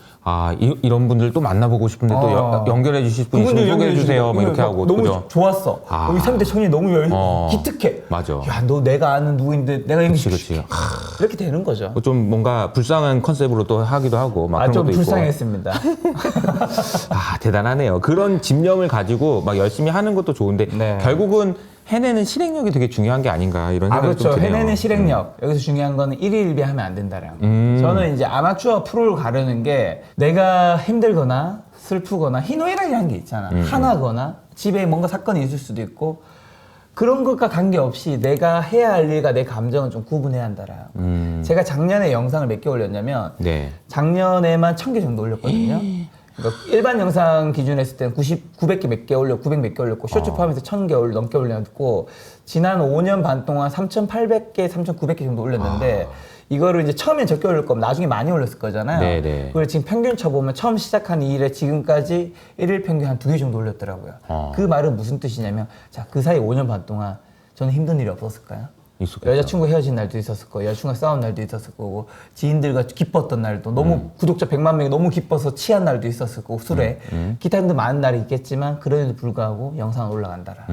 이런 분들 또 만나보고 싶은데 또 연결해 주실 분 있으면 소개해 주세요. 뭐 이렇게 하고 너무 그죠? 좋았어. 우리 3대 청년이 너무 기특해. 맞아. 야, 너 내가 아는 누구인데 내가 그치. 이렇게 되는 거죠. 좀 뭔가 불쌍한 컨셉으로 또 하기도 하고 막 그런 좀 것도 불쌍했습니다. 있고. 대단하네요. 그런 집념을 가지고 막 열심히 하는 것도 좋은데 네. 결국은 해내는 실행력이 되게 중요한 게 아닌가 이런 생각이 그렇죠. 좀 드네요. 해내는 실행력. 여기서 중요한 거는 일일비하면 안 된다라는 거. 저는 이제 아마추어 프로를 가르는 게 내가 힘들거나 슬프거나 희노애락이라는 게 있잖아. 화나거나 집에 뭔가 사건이 있을 수도 있고 그런 것과 관계없이 내가 해야 할 일과 내 감정은 좀 구분해야 한다라. 제가 작년에 영상을 몇 개 올렸냐면 작년에만 1000개 정도 올렸거든요. 그러니까 일반 영상 기준으로 했을 때는 900개 몇 개 올렸고 900 몇 개 올렸고 쇼츠 포함해서 1000개 넘게 올렸고 지난 5년 반 동안 3800개, 3900개 정도 올렸는데 이거를 이제 처음엔 적게 올릴 거면 나중에 많이 올렸을 거잖아요. 네네. 그걸 지금 평균 쳐보면 처음 시작한 이 일에 지금까지 일일 평균 한 2개 정도 올렸더라고요. 그 말은 무슨 뜻이냐면 자, 그 사이 5년 반 동안 저는 힘든 일이 없었을까요? 있었겠죠. 여자친구 헤어진 날도 있었을 거고 여자친구가 싸운 날도 있었을 거고 지인들과 기뻤던 날도 너무 구독자 100만 명이 너무 기뻐서 취한 날도 있었을 거고 술에 기타 등등 많은 날이 있겠지만 그럼에도 불구하고 영상은 올라간다라.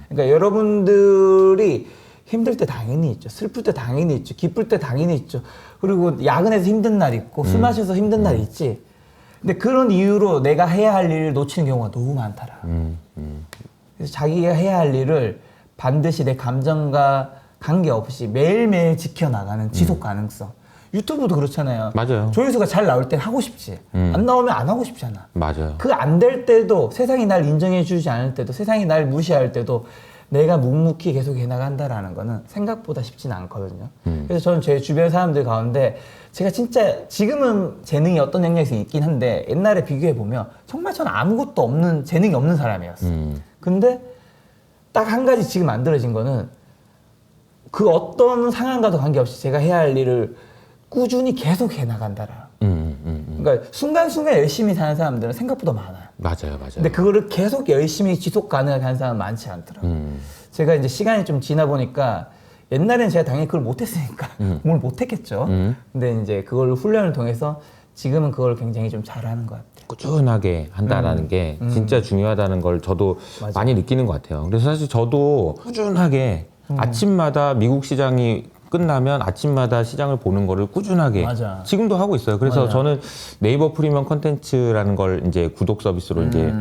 그러니까 여러분들이 힘들 때 당연히 있죠. 슬플 때 당연히 있죠. 기쁠 때 당연히 있죠. 그리고 야근해서 힘든 날 있고 술 마셔서 힘든 날 있지. 근데 그런 이유로 내가 해야 할 일을 놓치는 경우가 너무 많더라. 그래서 자기가 해야 할 일을 반드시 내 감정과 관계없이 매일매일 지켜나가는 지속 가능성. 유튜브도 그렇잖아요. 맞아요. 조회수가 잘 나올 땐 하고 싶지. 안 나오면 안 하고 싶잖아. 맞아요. 그 안 될 때도 세상이 날 인정해 주지 않을 때도 세상이 날 무시할 때도 내가 묵묵히 계속 해나간다라는 거는 생각보다 쉽지는 않거든요. 그래서 저는 제 주변 사람들 가운데 제가 진짜 지금은 재능이 어떤 영역에서 있긴 한데 옛날에 비교해 보면 정말 저는 아무것도 없는 재능이 없는 사람이었어요. 근데 딱 한 가지 지금 만들어진 거는 그 어떤 상황과도 관계없이 제가 해야 할 일을 꾸준히 계속 해나간다라. 그러니까 순간순간 열심히 사는 사람들은 생각보다 많아요. 맞아요. 근데 그거를 계속 열심히 지속 가능하게 하는 사람은 많지 않더라고요. 제가 이제 시간이 좀 지나 보니까 옛날에는 제가 당연히 그걸 못했으니까 공부를 못했겠죠. 근데 이제 그걸 훈련을 통해서 지금은 그걸 굉장히 좀 잘하는 것 같아요. 꾸준하게 한다라는 게 진짜 중요하다는 걸 저도 많이 느끼는 것 같아요. 그래서 사실 저도 꾸준하게 아침마다 미국 시장이 끝나면 아침마다 시장을 보는 거를 꾸준하게 지금도 하고 있어요. 그래서 저는 네이버 프리미엄 컨텐츠라는 걸 이제 구독 서비스로 이제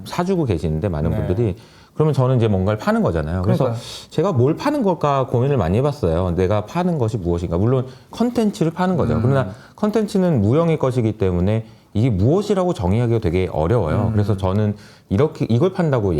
사주고 계시는데 많은 분들이 그러면 저는 이제 뭔가를 파는 거잖아요. 그래서 제가 뭘 파는 걸까 고민을 많이 해봤어요. 내가 파는 것이 무엇인가. 물론 컨텐츠를 파는 거죠. 그러나 컨텐츠는 무형의 것이기 때문에 이게 무엇이라고 정의하기가 되게 어려워요. 그래서 저는 이걸 판다고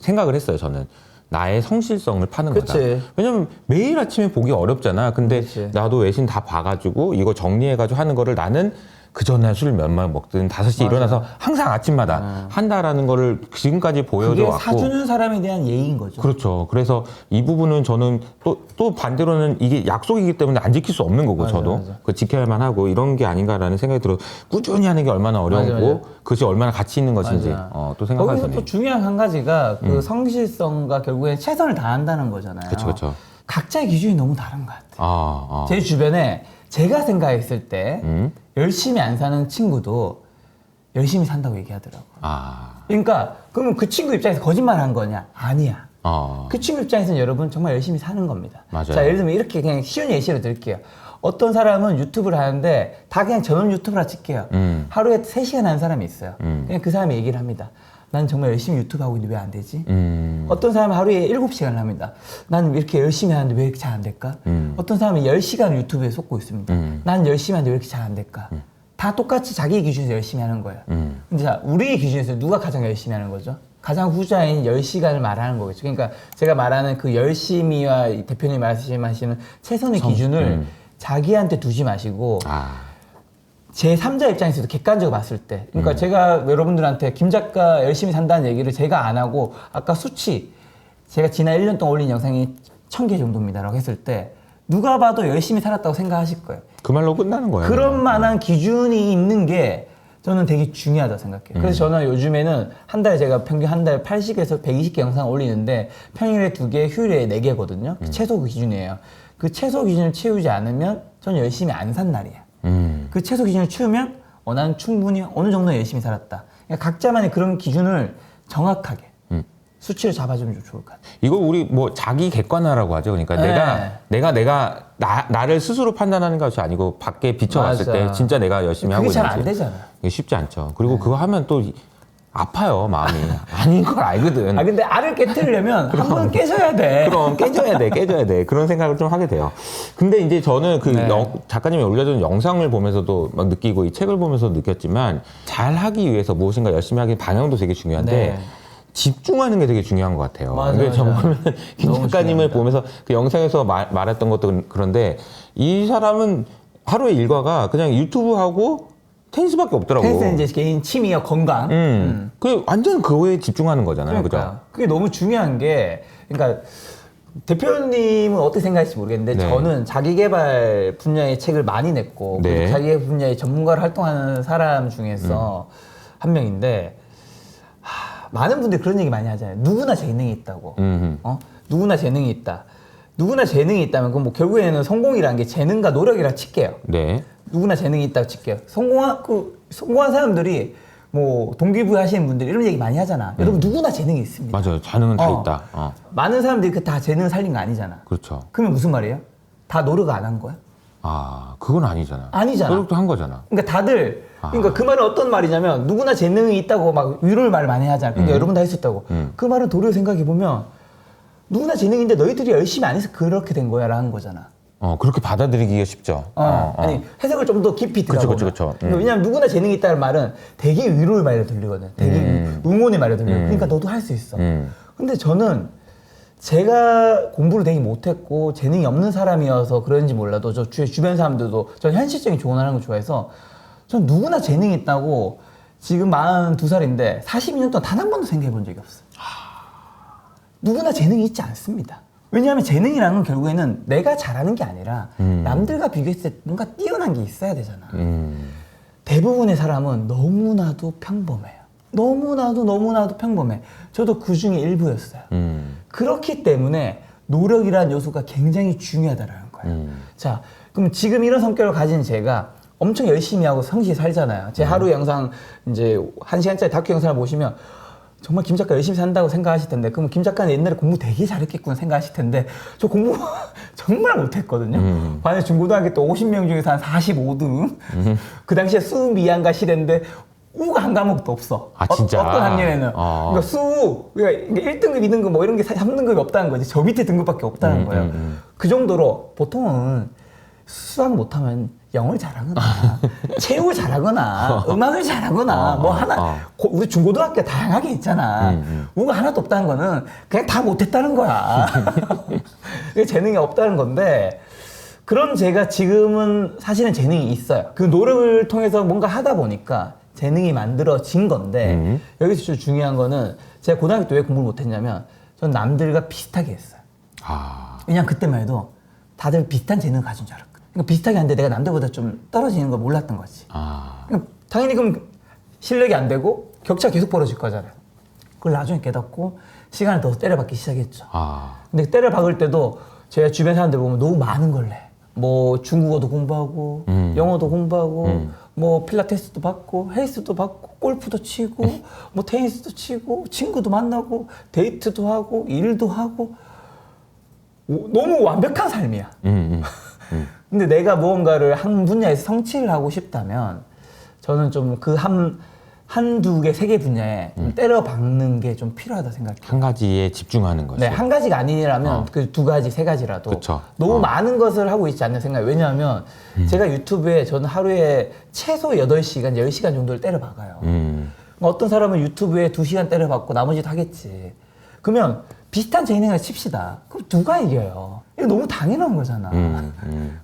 생각을 했어요. 저는 나의 성실성을 파는 그치. 거다. 왜냐면 매일 아침에 보기 어렵잖아. 근데 그치. 나도 외신 다 봐가지고 이거 정리해가지고 하는 거를 나는 그 전날 술 몇만 먹든 5시에 일어나서 항상 아침마다 한다라는 거를 지금까지 보여줘 그게 왔고. 사주는 사람에 대한 예의인 거죠. 그렇죠. 그래서 이 부분은 저는 또 반대로는 이게 약속이기 때문에 안 지킬 수 없는 거고, 저도. 맞아. 그 지켜야만 하고 이런 게 아닌가라는 생각이 들어. 꾸준히 하는 게 얼마나 어려웠고, 맞아. 그것이 얼마나 가치 있는 것인지 맞아. 또 생각하게 거기서 되네요. 또 중요한 한 가지가 그 성실성과 결국엔 최선을 다한다는 거잖아요. 그렇죠. 각자의 기준이 너무 다른 것 같아요. 아. 제 주변에 제가 생각했을 때 음. 열심히 안 사는 친구도 열심히 산다고 얘기하더라고요. 아. 그러니까 그러면 그 친구 입장에서 거짓말 한 거냐? 아니야. 어. 그 친구 입장에서는 여러분 정말 열심히 사는 겁니다. 맞아요. 자, 예를 들면 이렇게 그냥 쉬운 예시를 드릴게요. 어떤 사람은 유튜브를 하는데 다 그냥 전업 유튜브라 칠게요. 하루에 3시간 하는 사람이 있어요. 그냥 그 사람이 얘기를 합니다. 난 정말 열심히 유튜브 하고 있는데 왜 안 되지? 어떤 사람은 하루에 7시간을 합니다. 난 이렇게 열심히 하는데 왜 이렇게 잘 안 될까? 어떤 사람은 10시간 유튜브에 쏟고 있습니다. 난 열심히 하는데 왜 이렇게 잘 안 될까? 다 똑같이 자기 기준에서 열심히 하는 거예요. 근데 자, 우리 기준에서 누가 가장 열심히 하는 거죠? 가장 후자인 10시간을 말하는 거겠죠. 그러니까 제가 말하는 그 열심히와 대표님이 말씀하시는 최선의 기준을 자기한테 두지 마시고 제 3자 입장에서도 객관적으로 봤을 때, 그러니까 제가 여러분들한테 김 작가 열심히 산다는 얘기를 제가 안 하고 아까 수치, 제가 지난 1년 동안 올린 영상이 1000개 정도입니다라고 했을 때 누가 봐도 열심히 살았다고 생각하실 거예요. 그 말로 끝나는 거예요. 그런 만한 기준이 있는 게 저는 되게 중요하다고 생각해요. 그래서 저는 요즘에는 한 달에 제가 평균 한 달에 80에서 120개 영상 올리는데 평일에 2개, 휴일에 4개거든요. 최소 기준이에요. 그 최소 기준을 채우지 않으면 저는 열심히 안 산 날이에요. 그 최소 기준을 채우면 나는 충분히 어느 정도 열심히 살았다. 그러니까 각자만의 그런 기준을 정확하게 수치를 잡아주면 좀 좋을 것 같아요. 이거 우리 뭐 자기 객관화라고 하죠. 그러니까 내가 나를 스스로 판단하는 것이 아니고 밖에 비춰봤을 맞아. 때 진짜 내가 열심히 하고 그게 있는지. 잘 안 되잖아. 이게 쉽지 않죠. 그리고 그거 하면 또 아파요, 마음이. 아닌 걸 알거든. 근데 알을 깨뜨리려면 한 번 깨져야 돼. 그럼 깨져야 돼. 그런 생각을 좀 하게 돼요. 근데 이제 저는 그 작가님이 올려준 영상을 보면서도 막 느끼고 이 책을 보면서도 느꼈지만 잘 하기 위해서 무엇인가 열심히 하기 방향도 되게 중요한데 집중하는 게 되게 중요한 것 같아요. 근데 저 보면 김 작가님을 보면서 그 영상에서 말했던 것도 그런데 이 사람은 하루의 일과가 그냥 유튜브하고 테니스밖에 없더라고. 테니스는 이제 개인 취미와 건강. 그 완전 그거에 집중하는 거잖아요. 그죠? 그게 너무 중요한 게, 그러니까 대표님은 어떻게 생각할지 모르겠는데 저는 자기개발 분야의 책을 많이 냈고 그리고 자기개발 분야의 전문가로 활동하는 사람 중에서 한 명인데 많은 분들이 그런 얘기 많이 하잖아요. 누구나 재능이 있다고. 누구나 재능이 있다. 누구나 재능이 있다면 그건 뭐 결국에는 성공이라는 게 재능과 노력이라 칠게요. 누구나 재능이 있다고 칠게요. 성공한 사람들이 뭐 동기부여 하시는 분들이 이런 얘기 많이 하잖아. 여러분 누구나 재능이 있습니다. 맞아요. 재능은 다 있다. 많은 사람들이 그 다 재능을 살린 거 아니잖아. 그렇죠. 그러면 무슨 말이에요? 다 노력 안 한 거야? 그건 아니잖아. 아니잖아. 노력도 한 거잖아. 그러니까 다들 그러니까 그 말은 어떤 말이냐면 누구나 재능이 있다고 막 위로를 말 많이 하잖아. 그러니까 여러분 다 할 수 있다고. 그 말은 도리어 생각해 보면 누구나 재능인데 너희들이 열심히 안 해서 그렇게 된 거야라는 거잖아. 그렇게 받아들이기가 쉽죠. 아니 해석을 좀 더 깊이 들어보면. 그렇죠. 왜냐하면 누구나 재능이 있다는 말은 되게 위로의 말로 들리거든. 되게 응원의 말로 들려. 그러니까 너도 할 수 있어. 근데 저는 제가 공부를 되게 못했고 재능이 없는 사람이어서 그런지 몰라도 저 주변 사람들도 전 현실적인 조언하는 걸 좋아해서 전 누구나 재능이 있다고 지금 42살인데 42년 동안 단 한 번도 생각해 본 적이 없어요. 누구나 재능이 있지 않습니다. 왜냐하면 재능이라는 건 결국에는 내가 잘하는 게 아니라 남들과 비교했을 때 뭔가 뛰어난 게 있어야 되잖아. 대부분의 사람은 너무나도 평범해요. 너무나도 평범해. 저도 그 중에 일부였어요. 그렇기 때문에 노력이라는 요소가 굉장히 중요하다는 거예요. 자, 그럼 지금 이런 성격을 가진 제가 엄청 열심히 하고 성실히 살잖아요. 제 하루 영상 이제 1시간짜리 다큐 영상을 보시면 정말 김 작가 열심히 산다고 생각하실 텐데 그럼 김 작가는 옛날에 공부 되게 잘했겠구나 생각하실 텐데 저 공부 정말 못했거든요. 반에 중고등학교 때 50명 중에서 한 45등. 그 당시에 수학 미안가 시대인데 우가 한 과목도 없어. 진짜? 어떤 학년에는. 그러니까 그러니까 1등급, 2등급 뭐 이런 게 3등급이 없다는 거지. 저 밑에 등급밖에 없다는 거예요. 그 정도로 보통은 수학 못하면 영어를 잘하거나 체육을 잘하거나 음악을 잘하거나 뭐 하나 우리 중고등학교 다양하게 있잖아. 우리가 하나도 없다는 거는 그냥 다 못했다는 거야. 재능이 없다는 건데 그런 제가 지금은 사실은 재능이 있어요. 그 노력을 통해서 뭔가 하다 보니까 재능이 만들어진 건데 여기서 좀 중요한 거는 제가 고등학교 때 왜 공부를 못했냐면 전 남들과 비슷하게 했어요. 왜냐면 그때만 해도 다들 비슷한 재능을 가진 줄 알았거든. 그러니까 비슷하게 하는데 내가 남들보다 좀 떨어지는 걸 몰랐던 거지. 그러니까 당연히 그럼 실력이 안 되고 격차가 계속 벌어질 거잖아요. 그걸 나중에 깨닫고 시간을 더 때려박기 시작했죠. 근데 때려박을 때도 제 주변 사람들 보면 너무 많은 걸 내. 뭐 중국어도 공부하고 영어도 공부하고 뭐 필라테스도 받고 헬스도 받고 골프도 치고 뭐 테니스도 치고 친구도 만나고 데이트도 하고 일도 하고 너무 완벽한 삶이야. 근데 내가 무언가를 한 분야에서 성취를 하고 싶다면 저는 좀 그 한두 개, 세 개 분야에 좀 때려박는 게 좀 필요하다 생각해요. 한 가지에 집중하는 거죠. 네, 한 가지가 아니라면 그 두 가지, 세 가지라도 그쵸. 너무 많은 것을 하고 있지 않는 생각이에요. 왜냐하면 제가 유튜브에 저는 하루에 최소 8시간, 10시간 정도를 때려박아요. 어떤 사람은 유튜브에 2시간 때려박고 나머지도 하겠지. 그러면 비슷한 재능을 칩시다. 그럼 누가 이겨요? 이거 너무 당연한 거잖아.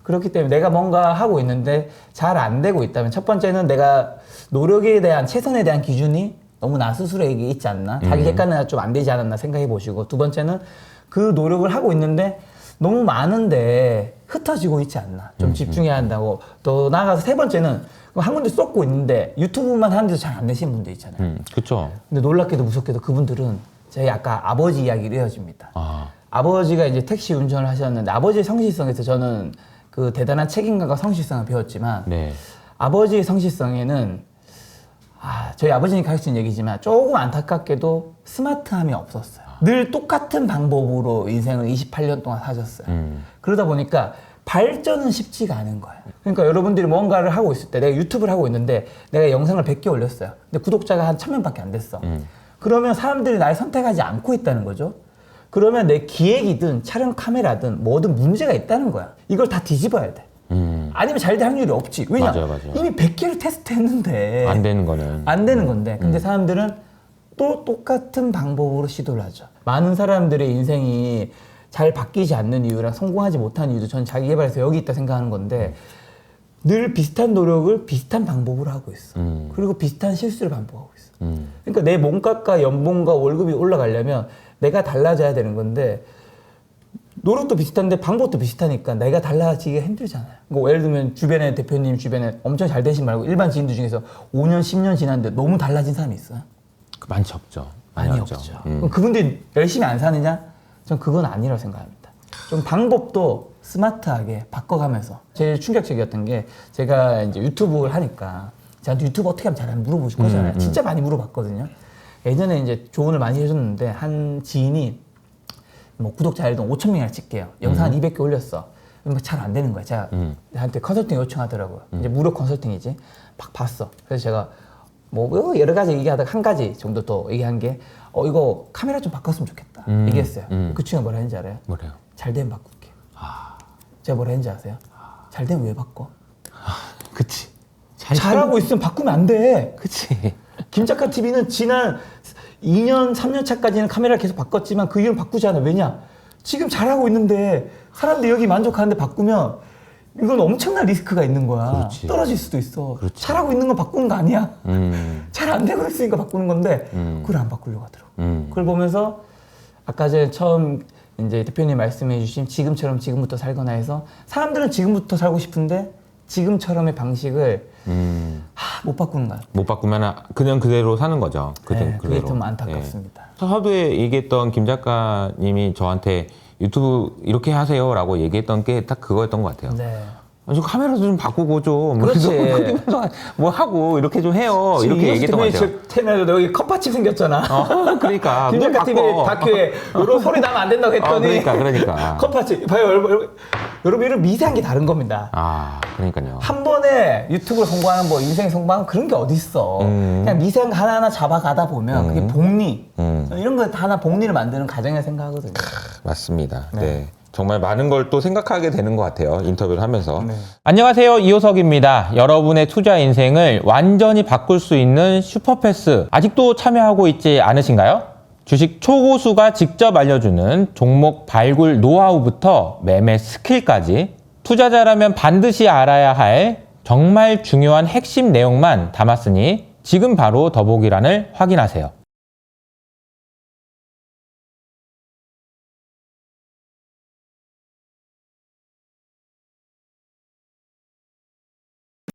그렇기 때문에 내가 뭔가 하고 있는데 잘 안 되고 있다면 첫 번째는 내가 노력에 대한 최선에 대한 기준이 너무 나 스스로에게 있지 않나? 자기 객관화가 좀 안 되지 않았나 생각해 보시고 두 번째는 그 노력을 하고 있는데 너무 많은데 흩어지고 있지 않나? 좀 집중해야 한다고. 더 나아가서 세 번째는 한 군데 쏟고 있는데 유튜브만 하는데도 잘 안 되시는 분들 있잖아요. 그렇죠. 근데 놀랍게도 무섭게도 그분들은 저희 아까 아버지 이야기를 이어집니다. 아버지가 이제 택시 운전을 하셨는데 아버지의 성실성에서 저는 그 대단한 책임감과 성실성을 배웠지만 네. 아버지의 성실성에는 저희 아버지님 가르친 얘기지만 조금 안타깝게도 스마트함이 없었어요. 늘 똑같은 방법으로 인생을 28년 동안 사셨어요. 그러다 보니까 발전은 쉽지가 않은 거예요. 그러니까 여러분들이 뭔가를 하고 있을 때 내가 유튜브를 하고 있는데 내가 영상을 100개 올렸어요. 근데 구독자가 한 1000명밖에 안 됐어. 그러면 사람들이 날 선택하지 않고 있다는 거죠. 그러면 내 기획이든 촬영 카메라든 뭐든 문제가 있다는 거야. 이걸 다 뒤집어야 돼. 아니면 잘 될 확률이 없지. 왜냐? 맞아요. 이미 100개를 테스트했는데 안 되는 거는. 안 되는 건데. 근데 사람들은 또 똑같은 방법으로 시도를 하죠. 많은 사람들의 인생이 잘 바뀌지 않는 이유랑 성공하지 못한 이유도 전 자기 개발에서 여기 있다 생각하는 건데 늘 비슷한 노력을 비슷한 방법으로 하고 있어. 그리고 비슷한 실수를 반복하고 있어. 그러니까 내 몸값과 연봉과 월급이 올라가려면 내가 달라져야 되는 건데 노력도 비슷한데 방법도 비슷하니까 내가 달라지기가 힘들잖아요. 뭐 예를 들면 주변에 대표님 주변에 엄청 잘 되신 말고 일반 지인들 중에서 5년, 10년 지났는데 너무 달라진 사람이 있어요? 많지 없죠. 많이 없죠. 그럼 그분들이 열심히 안 사느냐? 전 그건 아니라고 생각합니다. 좀 방법도 스마트하게 바꿔가면서 제일 충격적이었던 게 제가 이제 유튜브를 하니까 저한테 유튜브 어떻게 하면 잘하는 물어보실 거잖아요. 진짜 많이 물어봤거든요. 예전에 이제 조언을 많이 해줬는데 한 지인이 뭐 구독자 예를 들면 5,000명이나 찍게요. 영상 한 200개 올렸어. 잘 안 되는 거야. 제가 저한테 컨설팅 요청하더라고요. 이제 무료 컨설팅이지. 막 봤어. 그래서 제가 뭐 여러 가지 얘기하다가 한 가지 정도 더 얘기한 게 이거 카메라 좀 바꿨으면 좋겠다. 얘기했어요. 그 친구가 뭐라 했는지 알아요? 뭐래요? 잘 되면 바꿀게. 제가 뭐라 했는지 아세요? 잘 되면 왜 바꿔? 그치. 잘하고 있으면 바꾸면 안 돼. 그치. 김작가 TV는 지난 2년, 3년 차까지는 카메라를 계속 바꿨지만 그 이유는 바꾸지 않아. 왜냐? 지금 잘하고 있는데 사람들이 여기 만족하는데 바꾸면 이건 엄청난 리스크가 있는 거야. 그렇지. 떨어질 수도 있어. 그렇지. 잘하고 있는 건 바꾸는 거 아니야. 잘 안 되고 있으니까 바꾸는 건데 그걸 안 바꾸려고 하더라고. 그걸 보면서 아까 전에 처음 이제 대표님 말씀해 주신 지금처럼 지금부터 살거나 해서 사람들은 지금부터 살고 싶은데 지금처럼의 방식을 못 바꾸는 거야. 못 바꾸면 그냥 그대로 사는 거죠. 그게 그대로. 좀 안타깝습니다. 서두에 얘기했던 김 작가님이 저한테 유튜브 이렇게 하세요라고 얘기했던 게 딱 그거였던 것 같아요. 네. 저 카메라도 좀 바꾸고 좀 그렇지. 뭐 하고 이렇게 좀 해요. 이렇게 얘기했던 것 같아요. 채널에도 여기 컵받침 생겼잖아. 그러니까 김작가 TV 다큐에 이런 소리 나면 안 된다고 했더니 그러니까 컵받침 봐요 여러분 이런 미세한 게 다른 겁니다. 그러니까요. 한 번에 유튜브를 성공하는 뭐 인생 성공하는 그런 게 어딨어. 그냥 미세한 거 하나하나 잡아가다 보면 그게 복리 이런 거 다 하나 복리를 만드는 과정이라 생각하거든요. 맞습니다. 네. 네. 정말 많은 걸 또 생각하게 되는 것 같아요. 인터뷰를 하면서. 네. 안녕하세요. 이호석입니다. 여러분의 투자 인생을 완전히 바꿀 수 있는 슈퍼패스 아직도 참여하고 있지 않으신가요? 주식 초고수가 직접 알려주는 종목 발굴 노하우부터 매매 스킬까지 투자자라면 반드시 알아야 할 정말 중요한 핵심 내용만 담았으니 지금 바로 더보기란을 확인하세요.